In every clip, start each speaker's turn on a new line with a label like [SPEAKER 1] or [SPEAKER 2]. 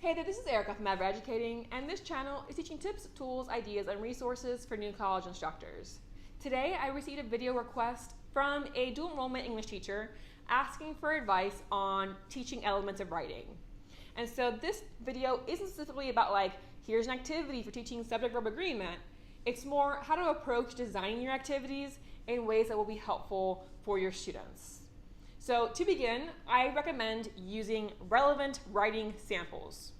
[SPEAKER 1] Hey there, this is Erica from Educating, and this channel is teaching tips, tools, ideas, and resources for new college instructors. Today, I received a video request from a dual enrollment English teacher asking for advice on teaching elements of writing. And so this video isn't specifically about here's an activity for teaching subject-verb agreement. It's more how to approach designing your activities in ways that will be helpful for your students. So to begin, I recommend using relevant writing samples.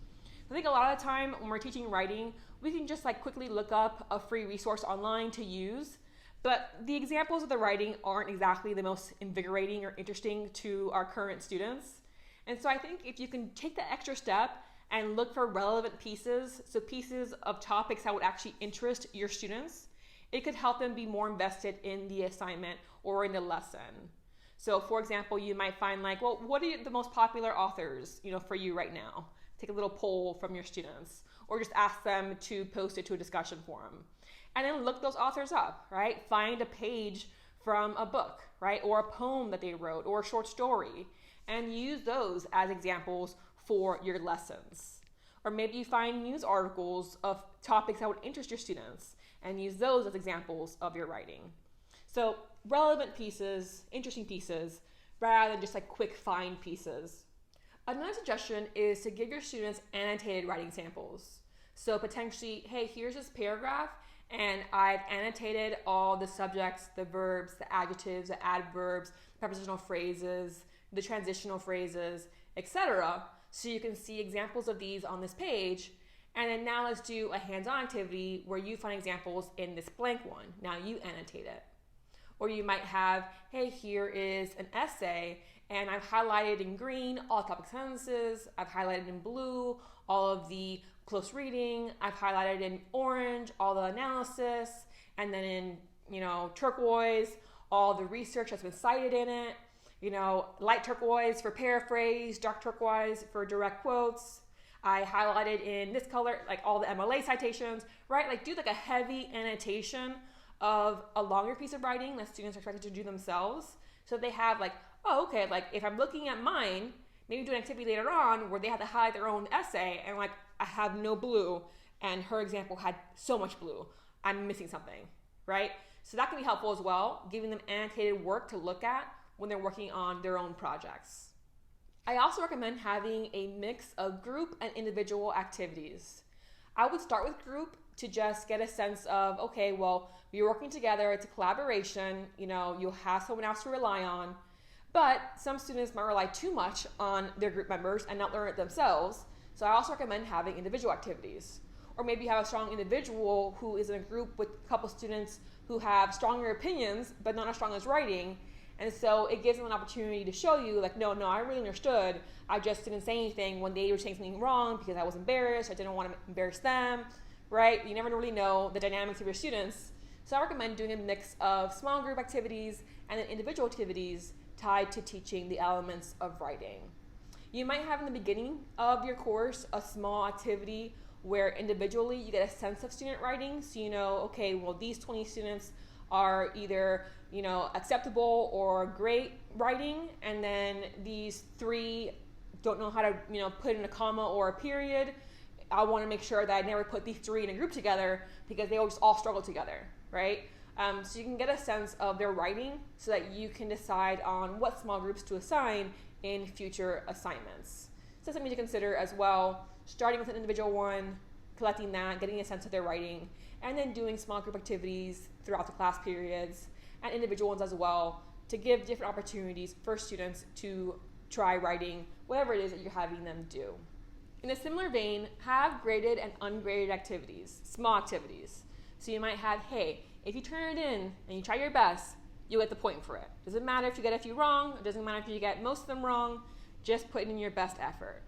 [SPEAKER 1] I think a lot of the time when we're teaching writing, we can just quickly look up a free resource online to use, but the examples of the writing aren't exactly the most invigorating or interesting to our current students. And so I think if you can take the extra step and look for relevant pieces, so pieces of topics that would actually interest your students, it could help them be more invested in the assignment or in the lesson. So for example, you might find what are the most popular authors, for you right now? Take a little poll from your students, or just ask them to post it to a discussion forum. And then look those authors up, right? Find a page from a book, right? Or a poem that they wrote, or a short story, and use those as examples for your lessons. Or maybe you find news articles of topics that would interest your students, and use those as examples of your writing. So relevant pieces, interesting pieces, rather than just quick find pieces. Another suggestion is to give your students annotated writing samples. So potentially, hey, here's this paragraph, and I've annotated all the subjects, the verbs, the adjectives, the adverbs, prepositional phrases, the transitional phrases, etc. So you can see examples of these on this page. And then now let's do a hands-on activity where you find examples in this blank one. Now you annotate it. Or you might have, hey, here is an essay, and I've highlighted in green all topic sentences. I've highlighted in blue all of the close reading. I've highlighted in orange all the analysis, and then in turquoise all the research that's been cited in it. Light turquoise for paraphrase, dark turquoise for direct quotes. I highlighted in this color all the MLA citations, right? Do a heavy annotation of a longer piece of writing that students are expected to do themselves. So they have if I'm looking at mine, maybe do an activity later on where they have to highlight their own essay, and I have no blue, and her example had so much blue. I'm missing something, right? So that can be helpful as well, giving them annotated work to look at when they're working on their own projects. I also recommend having a mix of group and individual activities. I would start with group to just get a sense of, okay, well, you're working together, it's a collaboration, you'll have someone else to rely on, but some students might rely too much on their group members and not learn it themselves. So I also recommend having individual activities. Or maybe you have a strong individual who is in a group with a couple students who have stronger opinions, but not as strong as writing. And so it gives them an opportunity to show you no, I really understood. I just didn't say anything when they were saying something wrong because I was embarrassed. I didn't want to embarrass them, right? You never really know the dynamics of your students. So I recommend doing a mix of small group activities and then individual activities tied to teaching the elements of writing. You might have in the beginning of your course a small activity where individually you get a sense of student writing. So okay, well, these 20 students are either acceptable or great writing, and then these 3 don't know how to put in a comma or a period. I want to make sure that I never put these 3 in a group together because they always all struggle together, right? So you can get a sense of their writing so that you can decide on what small groups to assign in future assignments. So that's something to consider as well, starting with an individual one, collecting that, getting a sense of their writing, and then doing small group activities throughout the class periods and individual ones as well to give different opportunities for students to try writing whatever it is that you're having them do. In a similar vein, have graded and ungraded activities, small activities. So you might have, hey, if you turn it in and you try your best, you'll get the point for it. Doesn't matter if you get a few wrong, it doesn't matter if you get most of them wrong, just put in your best effort.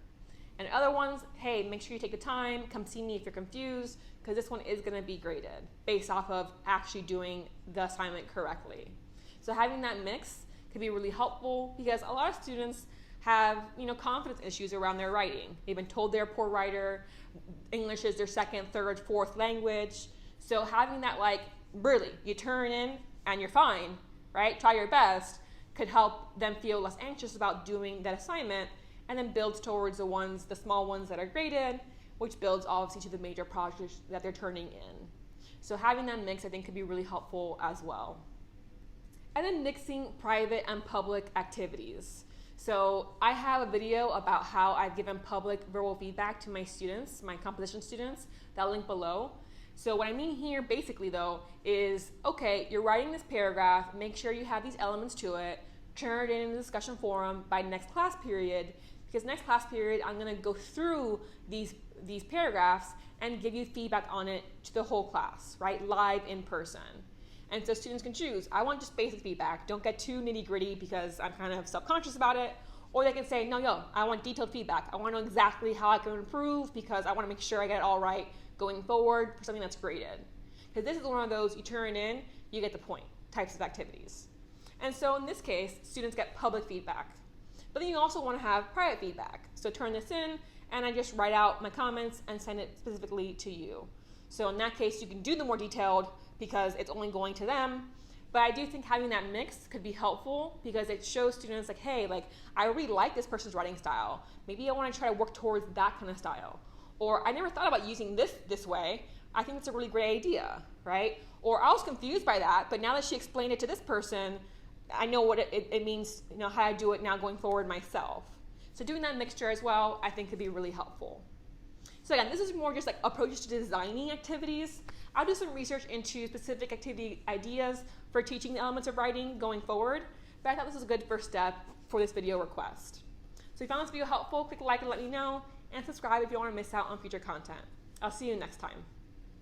[SPEAKER 1] And other ones, hey, make sure you take the time, come see me if you're confused, because this one is going to be graded based off of actually doing the assignment correctly. So having that mix can be really helpful because a lot of students have confidence issues around their writing. They've been told they're a poor writer, English is their second, third, fourth language. So having that really, you turn in and you're fine, right? Try your best, could help them feel less anxious about doing that assignment and then builds towards the small ones that are graded, which builds obviously to the major projects that they're turning in. So having that mix, I think, could be really helpful as well. And then mixing private and public activities. So I have a video about how I've given public verbal feedback to my students, my composition students, that I'll link below. So what I mean here basically though is, okay, you're writing this paragraph, make sure you have these elements to it, turn it in the discussion forum by next class period, because next class period I'm gonna go through these paragraphs and give you feedback on it to the whole class, right, live in person. And so students can choose, I want just basic feedback, don't get too nitty gritty because I'm kind of self-conscious about it, or they can say, no, I want detailed feedback. I want to know exactly how I can improve because I want to make sure I get it all right going forward for something that's graded. Because this is one of those, you turn it in, you get the point, types of activities. And so in this case, students get public feedback. But then you also want to have private feedback. So turn this in, and I just write out my comments and send it specifically to you. So in that case, you can do the more detailed because it's only going to them. But I do think having that mix could be helpful because it shows students like, hey, like I really like this person's writing style. Maybe I want to try to work towards that kind of style. Or I never thought about using this way. I think it's a really great idea, right? Or I was confused by that, but now that she explained it to this person, I know what it means, how I do it now going forward myself. So doing that mixture as well, I think could be really helpful. So again, this is more just like approaches to designing activities. I'll do some research into specific activity ideas for teaching the elements of writing going forward, but I thought this was a good first step for this video request. So if you found this video helpful, click like and let me know, and subscribe if you don't want to miss out on future content. I'll see you next time.